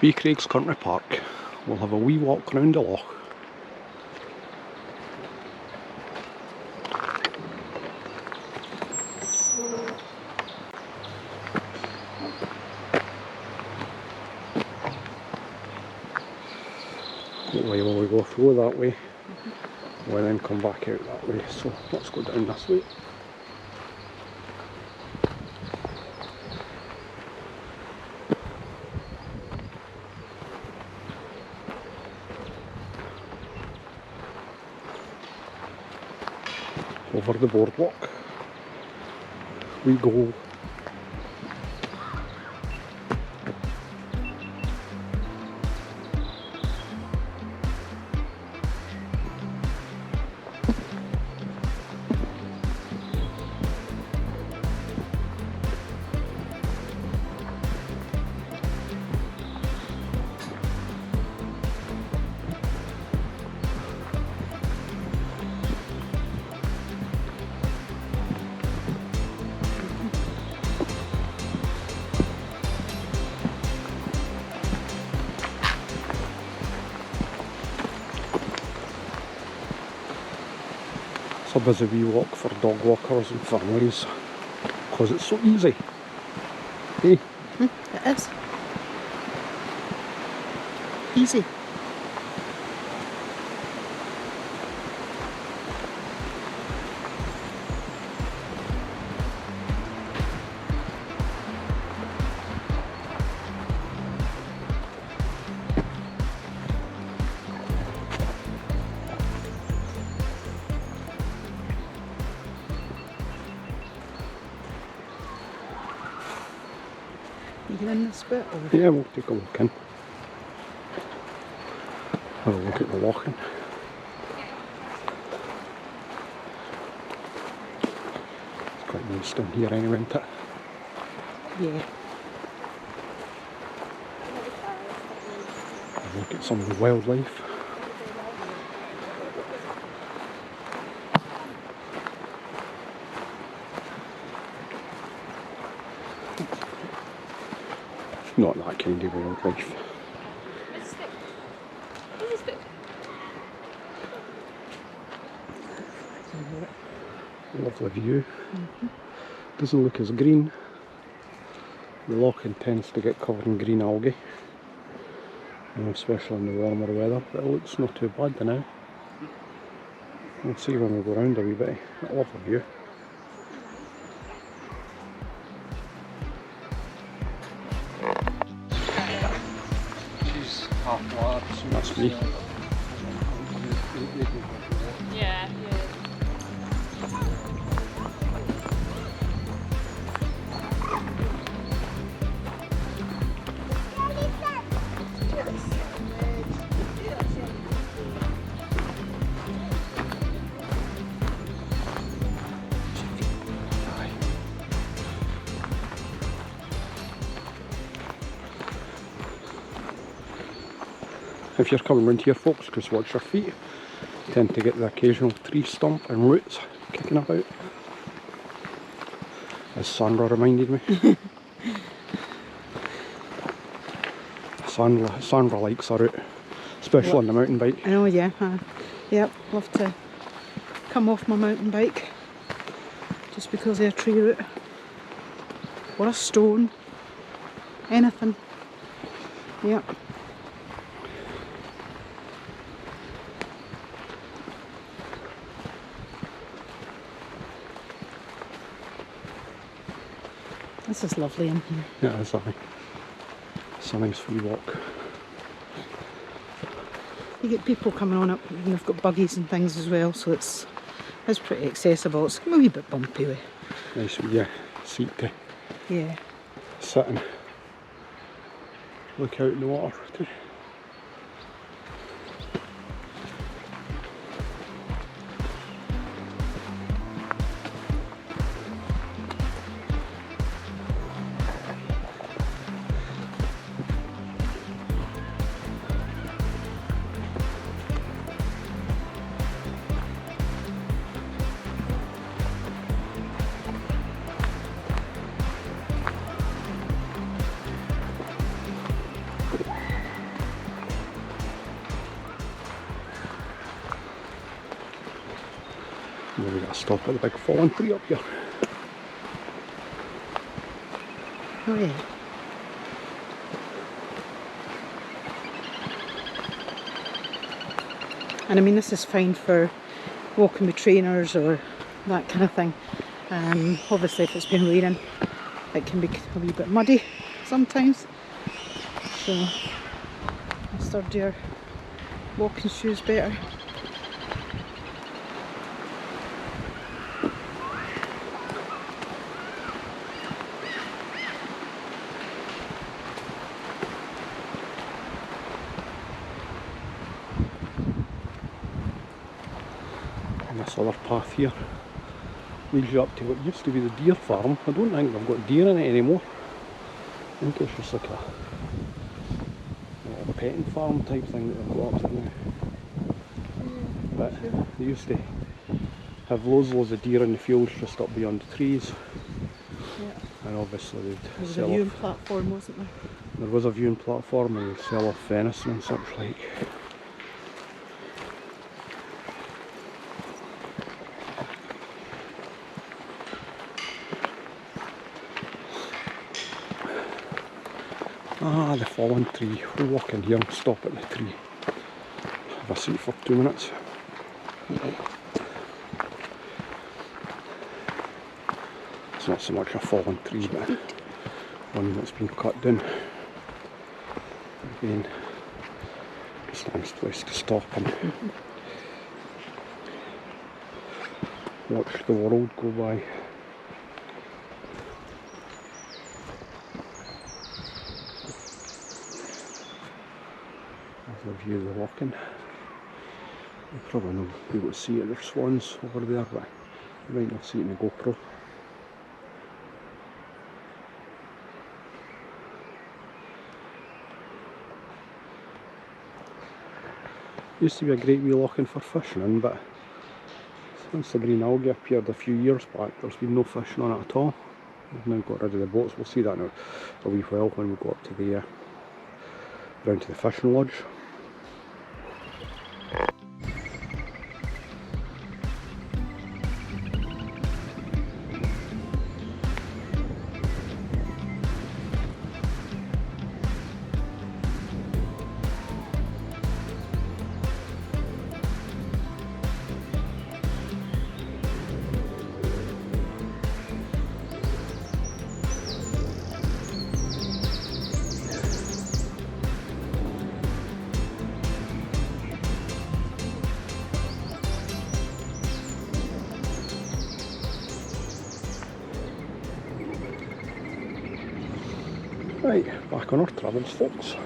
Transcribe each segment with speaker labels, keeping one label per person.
Speaker 1: Beecraigs Country Park. We'll have a wee walk round the loch. Hopefully we'll go through that way, we'll then come back out that way, so let's go down this way. Over the boardwalk we go. It's a busy wee walk for dog walkers and families because it's so easy. Hey?
Speaker 2: It is. Easy. You get in this bit? Or?
Speaker 1: Yeah, we'll take a look in. Have a look at the loching. It's quite nice down here anyway, isn't it?
Speaker 2: Yeah.
Speaker 1: Have a look at some of the wildlife. Not that kind of wildlife. Lovely view. Doesn't look as green. The loch tends to get covered in green algae, especially in the warmer weather, but it looks not too bad now. We'll see when we go round a wee bit. A lovely view. That's me.
Speaker 3: Yeah,
Speaker 1: If you're coming round here, folks, just watch your feet. You tend to get the occasional tree stump and roots kicking about. As Sandra reminded me. Sandra likes her route, especially on the mountain bike.
Speaker 2: Oh yeah. Yep, love to come off my mountain bike just because of a tree root or a stone, anything. Yep. This is lovely in here.
Speaker 1: Yeah, it's a nice wee walk.
Speaker 2: You get people coming on up and they've got buggies and things as well, so it's pretty accessible. It's a wee bit bumpy way.
Speaker 1: Nice wee seat to
Speaker 2: Yeah.
Speaker 1: sit and look out in the water too. And then we got to stop at the big fallen tree up here.
Speaker 2: Oh yeah. And I mean, this is fine for walking with trainers or that kind of thing. Obviously if it's been raining, it can be a wee bit muddy sometimes. So sturdier walking shoes better.
Speaker 1: And this other path here leads you up to what used to be the deer farm. I don't think they've got deer in it anymore. I think it's just like a petting farm type thing that they've got up there now. But they used to have loads of deer in the fields just up beyond the trees.
Speaker 2: Yeah.
Speaker 1: And obviously they'd
Speaker 2: There was a
Speaker 1: sell
Speaker 2: viewing
Speaker 1: off.
Speaker 2: platform, wasn't there?
Speaker 1: There was a viewing platform and they'd sell off venison and such like. Ah, the fallen tree. We'll walk in here and stop at the tree. Have a seat for 2 minutes. It's not so much a fallen tree, but one that's been cut down. Again, it's a nice place to stop and watch the world go by. The view of the Loch. You probably not be able to see it, there's swans over there, but you might not see it in the GoPro. Used to be a great wee loch for fishing in, but since the green algae appeared a few years back, there's been no fishing on it at all. We've now got rid of the boats. We'll see that in a wee while when we go up to the round to the fishing lodge. Right, back on our travels, folks.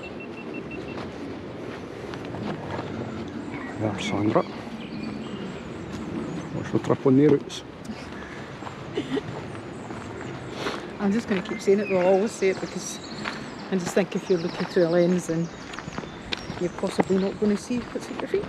Speaker 1: There's Sandra. What's the trip on the routes?
Speaker 2: I'm just going to keep saying it though, I'll always say it because I just think if you're looking through a lens then you're possibly not going to see what's at your feet.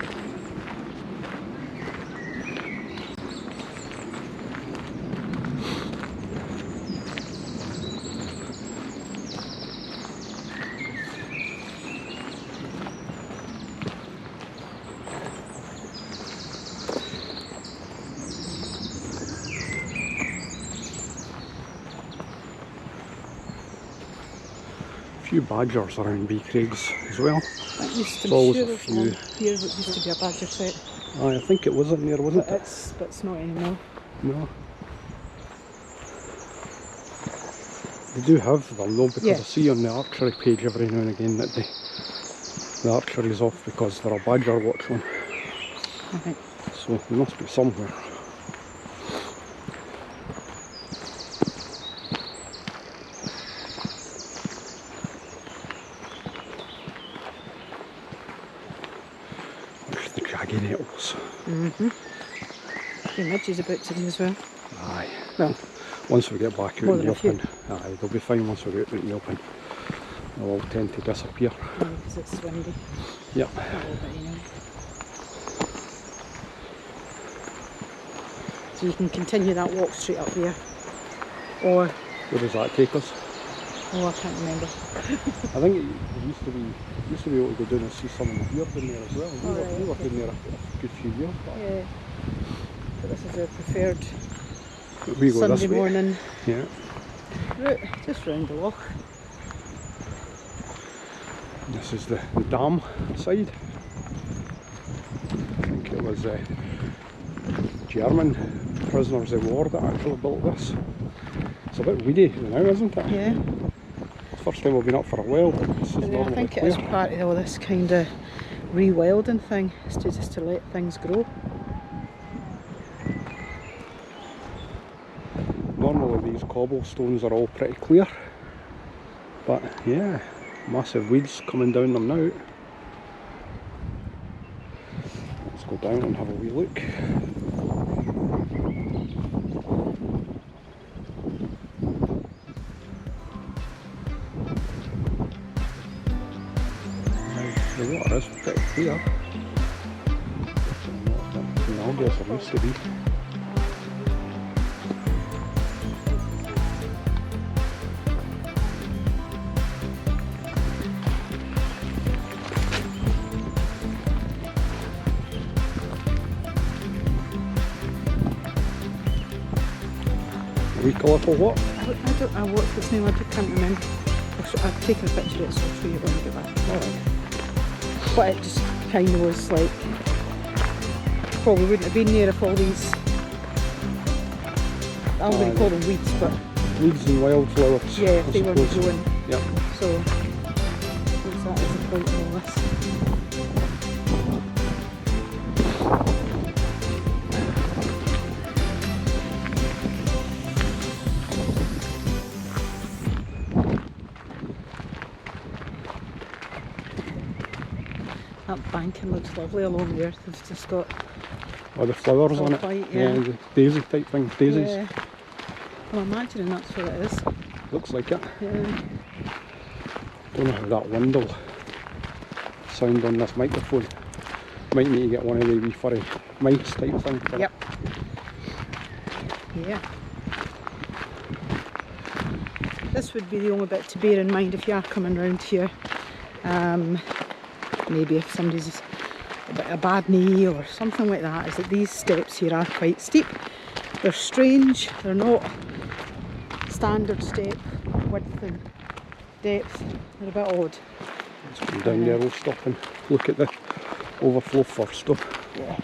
Speaker 1: Few badgers around Beecraigs as well.
Speaker 2: That used to
Speaker 1: There's always
Speaker 2: be
Speaker 1: a few.
Speaker 2: Here that used to be a badger set,
Speaker 1: I think it was in there, wasn't
Speaker 2: but
Speaker 1: it?
Speaker 2: it's not anymore.
Speaker 1: No. They do have them though, because
Speaker 2: Yeah.
Speaker 1: I see on the archery page every now and again that the archery's off because they're a badger watch one.
Speaker 2: Okay.
Speaker 1: So they must be somewhere. There's the jaggy nettles.
Speaker 2: The midge is about to do as well.
Speaker 1: Aye.
Speaker 2: Well,
Speaker 1: Once we get back out
Speaker 2: more
Speaker 1: in
Speaker 2: than
Speaker 1: the
Speaker 2: a few.
Speaker 1: open, aye, they'll be fine once we get out in the open. They'll all tend to disappear.
Speaker 2: because it's windy.
Speaker 1: Yep.
Speaker 2: A little bit anyway. So you can continue that walk straight up there, or
Speaker 1: Where does that take us?
Speaker 2: oh, I can't remember.
Speaker 1: I think it used to be able to go down and see some of the deer down there as well. We were down there a good few years back.
Speaker 2: Yeah. But this is their preferred
Speaker 1: We go
Speaker 2: Sunday
Speaker 1: this way.
Speaker 2: morning
Speaker 1: Yeah.
Speaker 2: route, just round the loch.
Speaker 1: This is the dam side. I think it was German prisoners of war that actually built this. It's a bit weedy now, isn't it?
Speaker 2: Yeah.
Speaker 1: It's the first time we've been up for a while, but this is
Speaker 2: But yeah, I
Speaker 1: normally
Speaker 2: think it
Speaker 1: clear.
Speaker 2: is part of all this kind of rewilding thing, is to just to let things grow.
Speaker 1: Normally these cobblestones are all pretty clear, but yeah, massive weeds coming down them now. Let's go down and have a wee look. The water is pretty clear. Not as it used to be. A wee colourful what?
Speaker 2: I don't know what's its name, I can't remember. I've taken a picture of it, so I'll show you when I get back.
Speaker 1: Alright.
Speaker 2: But it just kind of was like, probably wouldn't have been there if all these, I'm going to call them weeds, but
Speaker 1: Weeds and wildflowers.
Speaker 2: yeah, if
Speaker 1: I
Speaker 2: they weren't
Speaker 1: suppose.
Speaker 2: growing.
Speaker 1: Yep.
Speaker 2: So, what's that as a point of all this? That banking looks lovely along there. They've just got
Speaker 1: Or the flowers on it.
Speaker 2: white, yeah.
Speaker 1: The daisy type thing. Daisies.
Speaker 2: Yeah. I'm imagining that's what it is.
Speaker 1: Looks like it.
Speaker 2: Yeah.
Speaker 1: Don't know how that wind will sound on this microphone. Might need to get one of the wee furry mics type thing for
Speaker 2: Yep. Yeah. This would be the only bit to bear in mind if you are coming round here. Maybe if somebody's a bad knee or something like that, is that these steps here are quite steep. They're strange, they're not standard step width and depth, they're a bit odd.
Speaker 1: Let's come down there, we'll stop and look at the overflow first though.
Speaker 2: Yeah.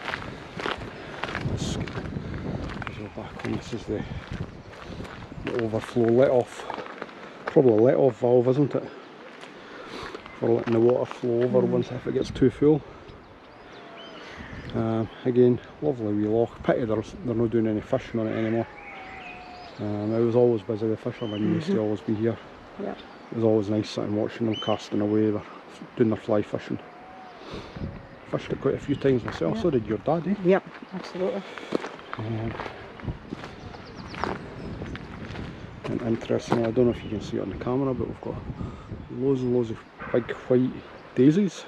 Speaker 1: Let's go back on. This is the overflow let off. Probably a let off valve, isn't it? For letting the water flow over once if it gets too full. Again, lovely wee loch. Pity they're not doing any fishing on it anymore. It was always busy, the fishermen used to always be here.
Speaker 2: Yeah.
Speaker 1: It was always nice sitting watching them casting away, they're doing their fly fishing. Fished it quite a few times myself, so did your dad, eh?
Speaker 2: Yep, absolutely.
Speaker 1: And interestingly, I don't know if you can see it on the camera, but we've got loads and loads of big white daisies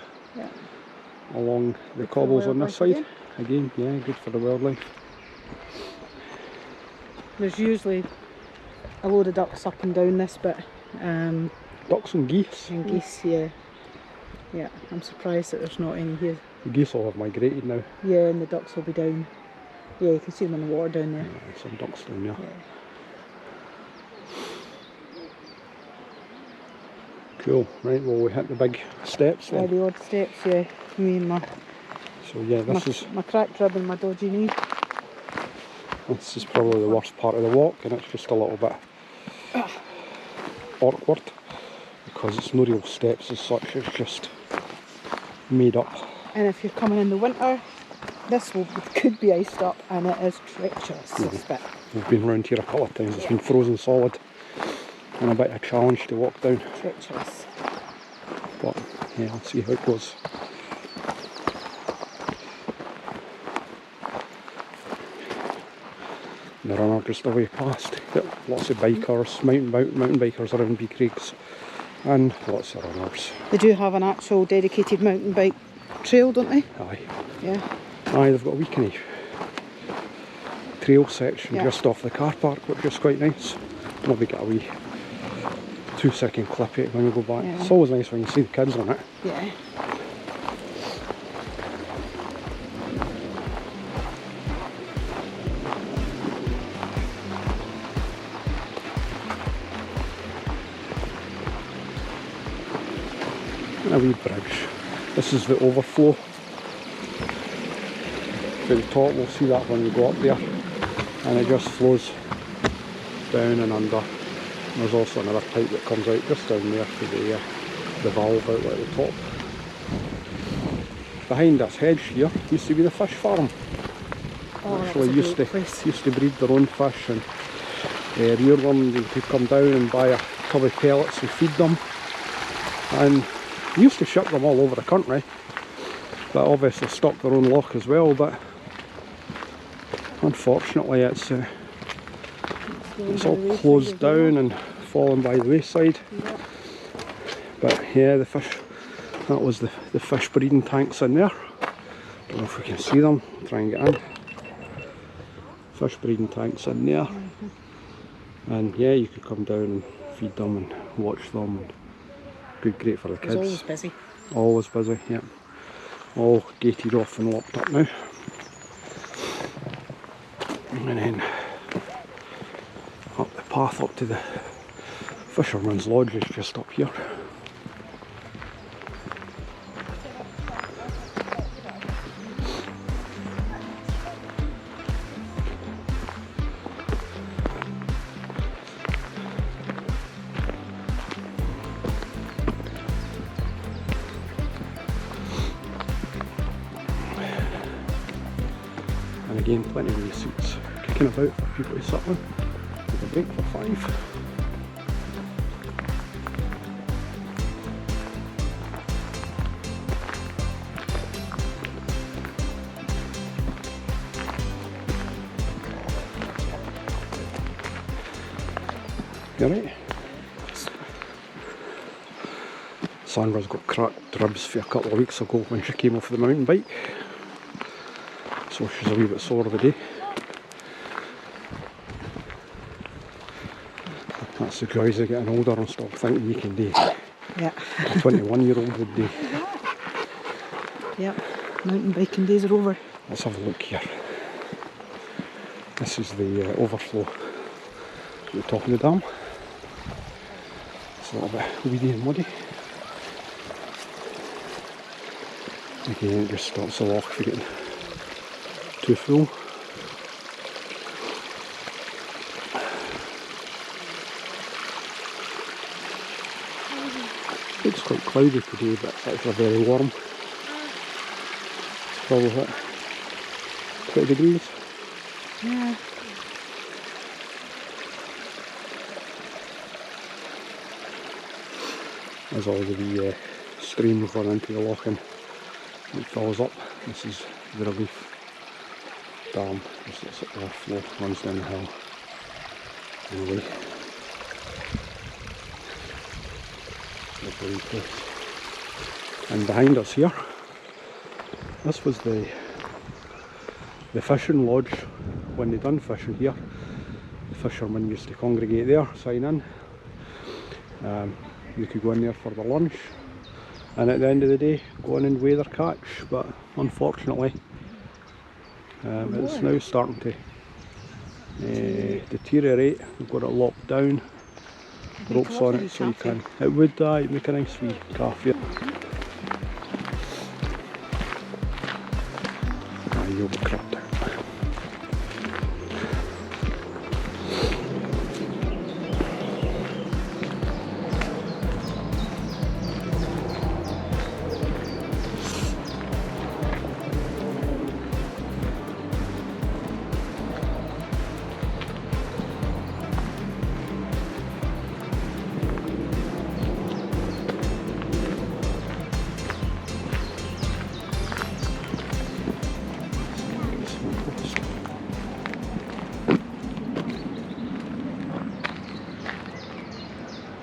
Speaker 1: along the cobbles on this side. Again, yeah, good for the wildlife.
Speaker 2: There's usually a load of ducks up and down this bit.
Speaker 1: Ducks and geese.
Speaker 2: And geese, yeah. Yeah, I'm surprised that there's not any here.
Speaker 1: The geese all have migrated now.
Speaker 2: Yeah, and the ducks will be down. Yeah, you can see them in the water down there.
Speaker 1: Yeah, some ducks down there.
Speaker 2: Yeah.
Speaker 1: Cool, right, well we hit the big steps
Speaker 2: Yeah,
Speaker 1: then.
Speaker 2: the odd steps, yeah. Me and
Speaker 1: So yeah,
Speaker 2: my cracked rib and my dodgy knee.
Speaker 1: This is probably the worst part of the walk, and it's just a little bit awkward because it's no real steps as such, it's just made up.
Speaker 2: And if you're coming in the winter, this could be iced up, and it is treacherous, this bit.
Speaker 1: We've been round here a couple of times, it's been frozen solid and a bit of a challenge to walk down.
Speaker 2: Treacherous.
Speaker 1: But yeah, let's see how it goes. The runner just away past. Yep, lots of bikers, mountain bikers around Beecraigs, and lots of runners.
Speaker 2: They do have an actual dedicated mountain bike trail, don't they?
Speaker 1: Aye.
Speaker 2: Yeah.
Speaker 1: Aye, they've got a wee kind of trail section just off the car park, which is quite nice. Maybe get a wee 2-second clip of it when we go back.
Speaker 2: Yeah.
Speaker 1: It's always nice when you see the kids on it.
Speaker 2: Yeah.
Speaker 1: a wee bridge. This is the overflow. To the top, we'll see that when we go up there. And it just flows down and under. There's also another pipe that comes out just down there to the valve out at the top. Behind this hedge here used to be the fish farm. Actually used to breed their own fish and rear them. They could come down and buy a tub of pellets and feed them. And they used to ship them all over the country. But obviously stocked their own loch as well. But unfortunately it's all closed down and fallen by the wayside.
Speaker 2: Yeah.
Speaker 1: But yeah, the fish, that was the fish breeding tanks in there. Don't know if we can see them, try and get in. Fish breeding tanks in there. And yeah, you could come down and feed them and watch them. And good, great for the kids.
Speaker 2: It's always busy.
Speaker 1: Always busy, yeah. All gated off and locked up now. And then up the path up to the Fisherman's Lodge is just up here. And again, plenty of these seats kicking about for people to sit on. With a break for 5. You alright? Sandra's got cracked ribs for a couple of weeks ago when she came off the mountain bike. So she's a wee bit sore today. That's the joys of getting older and stop thinking you can do.
Speaker 2: Yeah.
Speaker 1: A 21-year-old would do.
Speaker 2: Yep. Mountain biking days are over.
Speaker 1: Let's have a look here. This is the overflow at the top of the dam. It's a little bit weedy and muddy. Again, it just stops the loch for getting too full. It's quite cloudy today, but it's actually very warm. It's probably what, 20 degrees?
Speaker 2: Yeah.
Speaker 1: As all the wee streams run into the loch and it fills up. This is the relief dam, just looks like the flow runs down the hill and away. Lovely place. And behind us here, this was the fishing lodge. When they done fishing here, the fishermen used to congregate there, sign in. You could go in there for the lunch and at the end of the day go in and weigh their catch, but unfortunately it's now starting to deteriorate. We've got it locked down, ropes on it, so you can, it would make a nice wee cafe. You'll be cracked out.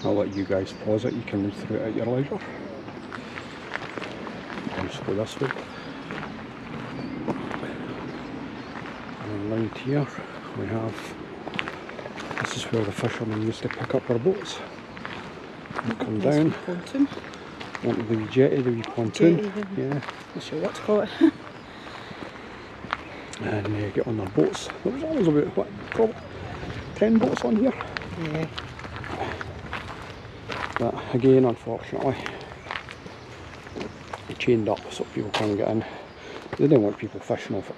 Speaker 1: I'll let you guys pause it, you can read through it at your leisure. I'll just go this way. And round here we have, this is where the fishermen used to pick up their boats. And come down onto the wee jetty, the wee pontoon. Yeah.
Speaker 2: Not sure what to call it.
Speaker 1: And get on their boats. There was always about, what, probably 10 boats on here.
Speaker 2: Yeah.
Speaker 1: But again, unfortunately, chained up so people can't get in. They don't want people fishing off,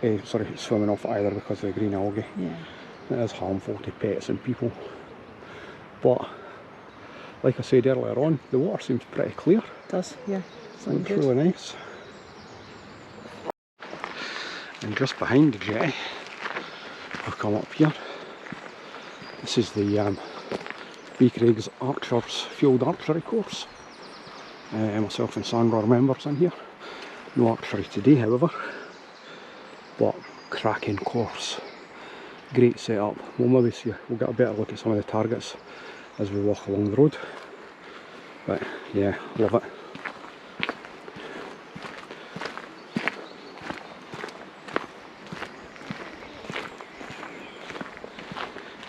Speaker 1: swimming off it either because of the green algae.
Speaker 2: Yeah.
Speaker 1: It is harmful to pets and people. But like I said earlier on, the water seems pretty clear.
Speaker 2: It does, yeah.
Speaker 1: It's really nice. And just behind the jetty, I've come up here. This is the Beecraigs Archers Field Archery course. Myself and Sandra are members in here. No archery today, however, but cracking course. Great setup. We'll maybe see, we'll get a better look at some of the targets as we walk along the road. But yeah, love it.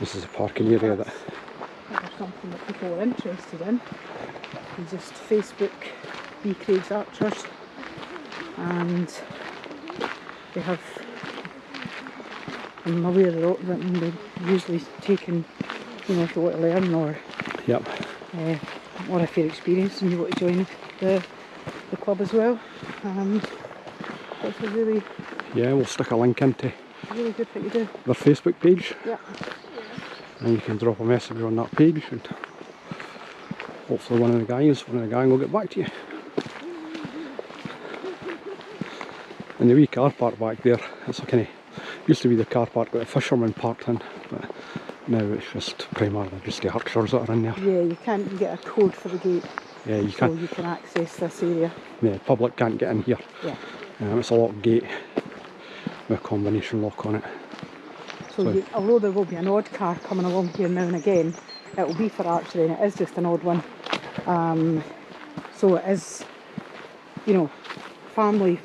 Speaker 1: This is a parking area that...
Speaker 2: There's something that people are interested in. You just Facebook Beecraigs Archers, and they have, I'm aware that they're usually taking, you know, if you want to learn or
Speaker 1: Yep.
Speaker 2: or if you're experienced and you want to join the club as well. It's a really,
Speaker 1: Yeah, we'll stick a link into
Speaker 2: really good thing to do.
Speaker 1: their Facebook page.
Speaker 2: Yeah.
Speaker 1: And you can drop a message on that page and hopefully one of the gang will get back to you. And the wee car park back there, it's a kind of, used to be the car park that the fishermen parked in, but now it's just primarily just the archers that are in there.
Speaker 2: Yeah, you can't get a code for the gate.
Speaker 1: Yeah, you
Speaker 2: so
Speaker 1: can't.
Speaker 2: you can access this area.
Speaker 1: The public can't get in here.
Speaker 2: Yeah.
Speaker 1: It's a locked gate with a combination lock on it.
Speaker 2: So although there will be an odd car coming along here now and again, it will be for archery, and it is just an odd one. So it is, you know, family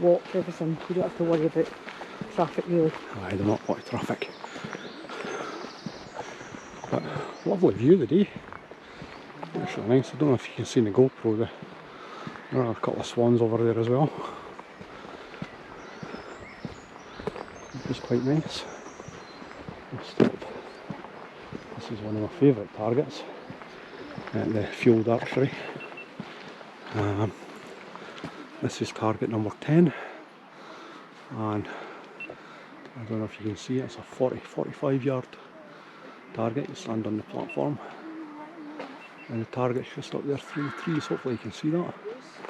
Speaker 2: walk, everything. You don't have to worry about traffic really.
Speaker 1: I do not want traffic. But lovely view of the day. Actually nice. I don't know if you can see in the GoPro there are a couple of swans over there as well. It's quite nice. This is one of my favourite targets at the field archery. This is target number 10, and I don't know if you can see it, it's a 45 yard target. You stand on the platform and the target's just up there through the trees. Hopefully you can see that.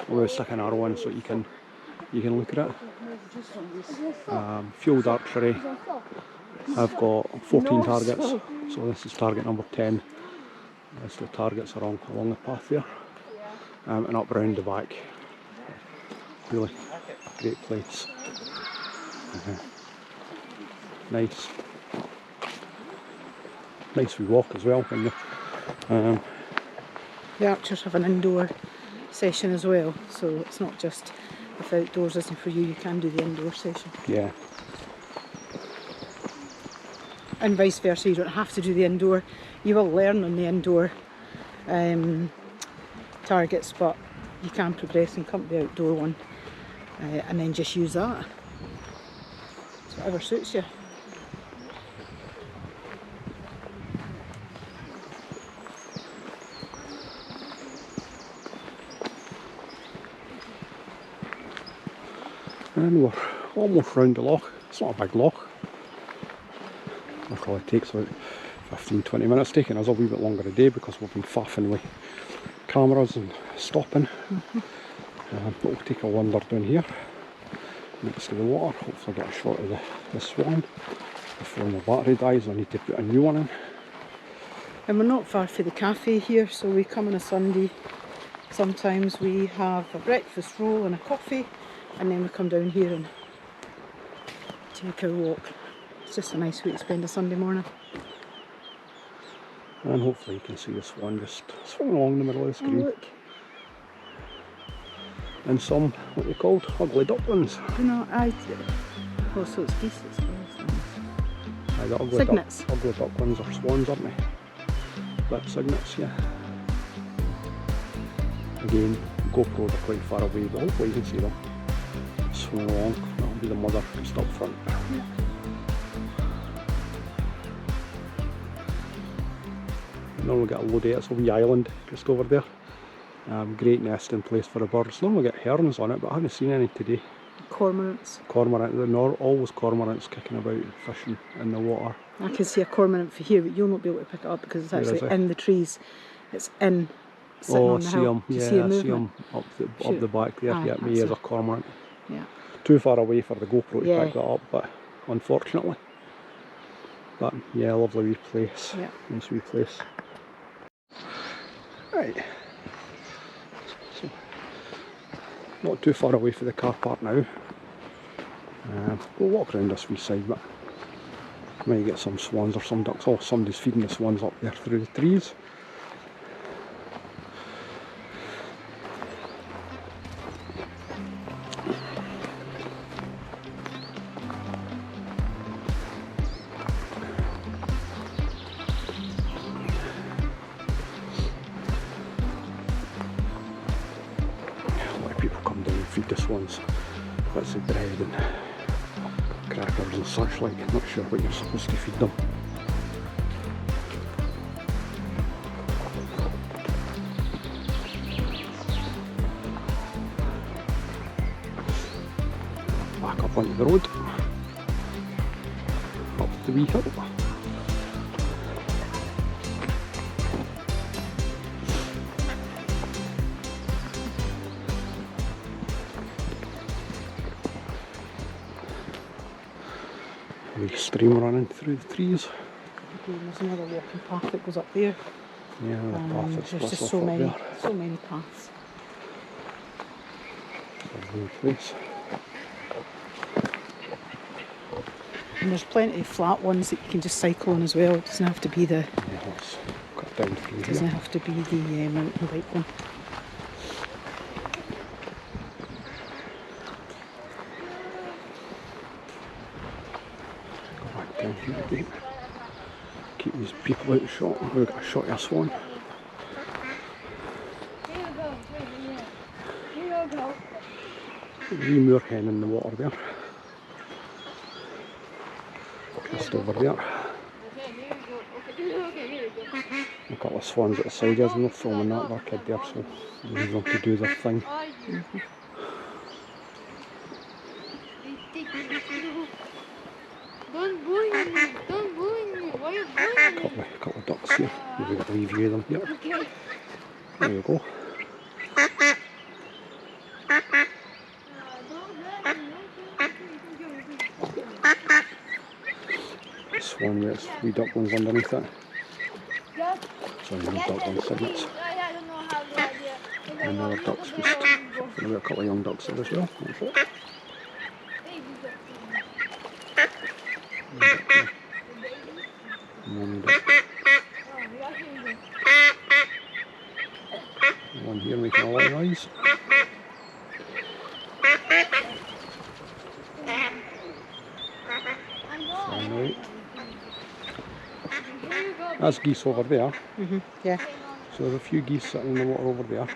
Speaker 1: We'll stick an arrow in so you can look at it. Field archery, I've got 14 targets, so this is target number 10. There's the targets along the path there, and up round the back. Really great place. Nice wee walk as well.
Speaker 2: The archers have an indoor session as well, so it's not just if outdoors isn't for you, you can do the indoor session.
Speaker 1: Yeah.
Speaker 2: And vice versa, you don't have to do the indoor. You will learn on the indoor targets, but you can progress and come to the outdoor one and then just use that. So whatever suits you.
Speaker 1: And we're almost round the loch. It's not a big loch. It probably takes about 15-20 minutes, taking us a wee bit longer a day because we've been faffing with cameras and stopping. But we'll take a wander down here next to the water. Hopefully get a shot of the swan before my battery dies. I need to put a new one in.
Speaker 2: And we're not far from the cafe here, so we come on a Sunday. Sometimes we have a breakfast roll and a coffee, and then we come down here and take our walk. It's just a nice way to spend a Sunday morning.
Speaker 1: And hopefully you can see the swan just swing along the middle of the screen.
Speaker 2: Oh, look.
Speaker 1: And some, what they called, ugly ducklings.
Speaker 2: You know, oh, so it's geese, I suppose.
Speaker 1: Aye, the ugly
Speaker 2: Cygnets.
Speaker 1: Ugly ducklings are swans, aren't they? But cygnets, yeah. Again, GoPros are quite far away, but hopefully you can see them swing along. That'll be the mother just up front.
Speaker 2: Yeah.
Speaker 1: Normally get a load of it, it's a wee island just over there. Great nesting place for the birds. Normally get herons on it, but I haven't seen any today.
Speaker 2: Cormorants.
Speaker 1: Cormorant, there are always cormorants kicking about fishing in the water.
Speaker 2: I can see a cormorant for here, but you'll not be able to pick it up because it's actually in the trees. It's in, sitting on the hill. Do you see a movement?
Speaker 1: I see him up the back there. Yeah, he is a cormorant.
Speaker 2: Yeah.
Speaker 1: Too far away for the GoPro to pick that up, but unfortunately. But yeah, lovely wee place.
Speaker 2: Yeah.
Speaker 1: Nice wee place. Right. So, not too far away from the car park now. We'll walk around this wee side, but might get some swans or some ducks. Oh, somebody's feeding the swans up there through the trees. A lot of people come down and feed the swans. Bits of bread and crackers and such like. I'm not sure what you're supposed to feed them. Back up onto the road. Up the wee hill. Wee stream running through the trees.
Speaker 2: There's another walking path that goes up there.
Speaker 1: Yeah, the path that's
Speaker 2: there's just
Speaker 1: off
Speaker 2: so
Speaker 1: up
Speaker 2: many
Speaker 1: there.
Speaker 2: paths.
Speaker 1: Lovely place.
Speaker 2: And there's plenty of flat ones that you can just cycle on as well. It doesn't have to be the.
Speaker 1: Yeah, let's cut down through
Speaker 2: Doesn't
Speaker 1: here.
Speaker 2: have to be the mountain bike one.
Speaker 1: Go back down here again. Keep these people out of shot. We've got a shot of a swan. Wee moorhen in the water there. Just over there. A couple of swans at the side, there's no filming that, they're kid there, so leave them to do their thing.
Speaker 3: Don't bully me, don't bully me, why are you bullying me?
Speaker 1: Couple of ducks here, we've got a wee view of them here.
Speaker 3: Okay.
Speaker 1: There you go. Swan there, it's wee ducklings underneath it. Sorry, no duckling signets.
Speaker 3: I don't know how to idea.
Speaker 1: And another duck's roost. We've got a couple of young ducks there as well. That's it. Mommy duck. One here making a lot of noise. Flying right. That's geese over there.
Speaker 2: Yeah.
Speaker 1: So there's a few geese sitting in the water over there.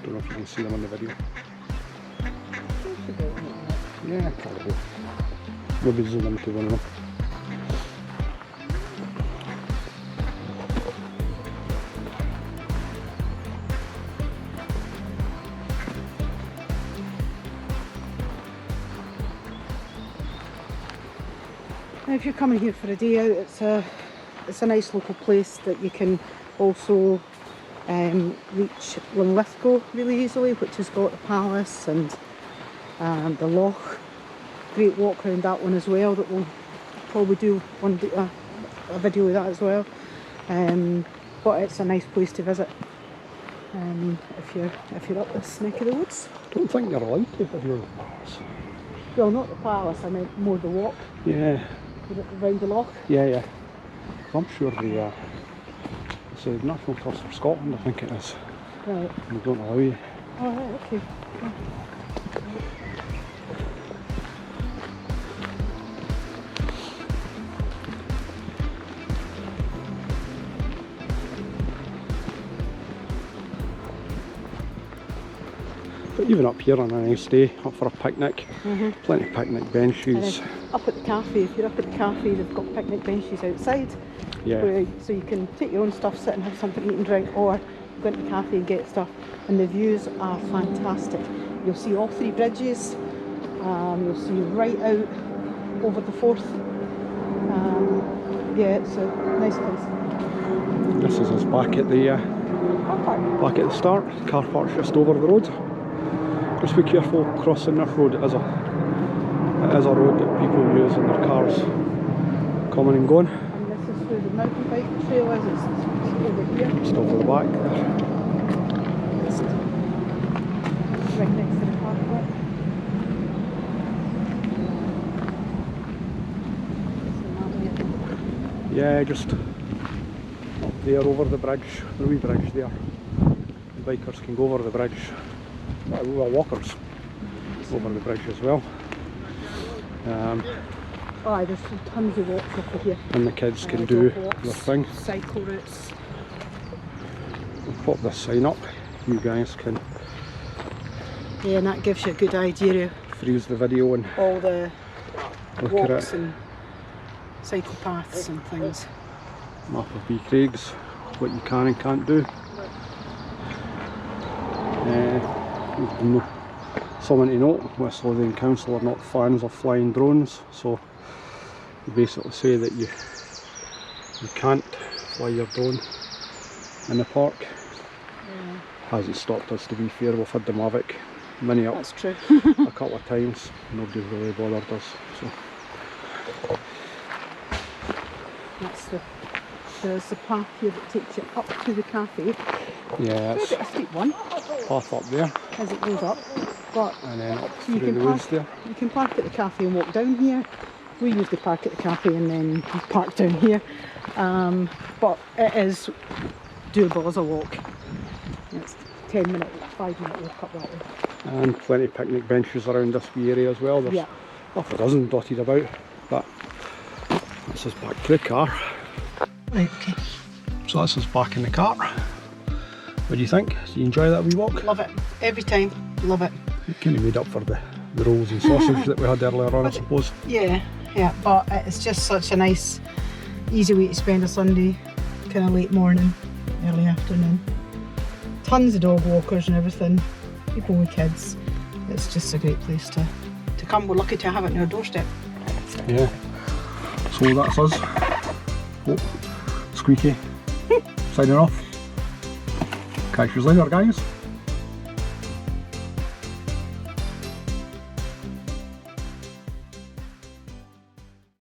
Speaker 1: Don't know if you can see them on the video. Yeah, probably. Maybe zoom into one of them.
Speaker 2: Now if you're coming here for a day out, it's a nice local place that you can also reach Linlithgow really easily, which has got the palace and the loch. Great walk around that one as well, that we'll probably do a video of that as well. But it's a nice place to visit if you're up this neck of the woods.
Speaker 1: I don't think you're allowed to video the palace.
Speaker 2: Well, not the palace, I meant more the walk
Speaker 1: Yeah,
Speaker 2: around the loch.
Speaker 1: yeah. I'm sure it's a National Trust for Scotland, I think it is.
Speaker 2: Right.
Speaker 1: They don't allow you.
Speaker 2: Oh, right, okay.
Speaker 1: But even up here on a nice day, up for a picnic, plenty of picnic benches.
Speaker 2: Up at the cafe, if you're up at the cafe, they've got picnic benches outside.
Speaker 1: Yeah.
Speaker 2: so you can take your own stuff, sit and have something to eat and drink, or go into the cafe and get stuff. And the views are fantastic. You'll see all 3 bridges. You'll see right out over the Forth. Yeah, it's a nice place.
Speaker 1: This is us back at the back at the start. The car park's just over the road. Just be careful crossing this road. It is a road that people use in their cars coming and going.
Speaker 2: And this is where the mountain bike trail is. It's over here.
Speaker 1: Just over the back there.
Speaker 2: It's right next to the car park.
Speaker 1: Yeah, just up there over the bridge, the wee bridge there. The bikers can go over the bridge. Well, walkers over the bridge as well.
Speaker 2: Oh, there's tons of walks over here.
Speaker 1: And the kids can do
Speaker 2: Walks,
Speaker 1: their thing.
Speaker 2: cycle routes.
Speaker 1: I'll pop this sign up. You guys can
Speaker 2: Yeah, and that gives you a good idea of
Speaker 1: freeze the video and
Speaker 2: all the
Speaker 1: look
Speaker 2: walks
Speaker 1: at it.
Speaker 2: and cycle paths and things.
Speaker 1: Map of Beecraigs, what you can and can't do. Something to note, West Lothian Council are not fans of flying drones, so they basically say that you can't fly your drone in the park.
Speaker 2: Yeah.
Speaker 1: Hasn't stopped us, to be fair. We've had the Mavic Mini up
Speaker 2: That's true.
Speaker 1: a couple of times, nobody's really bothered us. So
Speaker 2: There's the path here that takes you up to the cafe.
Speaker 1: yeah,
Speaker 2: It's
Speaker 1: it's
Speaker 2: a bit of a steep one
Speaker 1: path up there
Speaker 2: as it goes up, but
Speaker 1: and then up
Speaker 2: you
Speaker 1: through
Speaker 2: can
Speaker 1: the woods there.
Speaker 2: You can park at the cafe and walk down here. We usually park at the cafe and then park down here, but it is doable as a walk. It's 5-minute walk up that way.
Speaker 1: And plenty of picnic benches around this wee area as well. There's
Speaker 2: Yeah.
Speaker 1: half a dozen dotted about, but this is back to the car.
Speaker 2: Right, okay.
Speaker 1: So this is back in the car. What do you think? Do you enjoy that wee walk?
Speaker 2: Love it. Every time. Love it.
Speaker 1: It kind of made up for the rolls and sausage that we had earlier on, I suppose.
Speaker 2: Yeah, but it's just such a nice, easy way to spend a Sunday, kind of late morning, early afternoon. Tons of dog walkers and everything, people with kids. It's just a great place to come. We're lucky to have it on our doorstep.
Speaker 1: Yeah. So that's us. Oh, squeaky. Signing off. Catch you later, guys.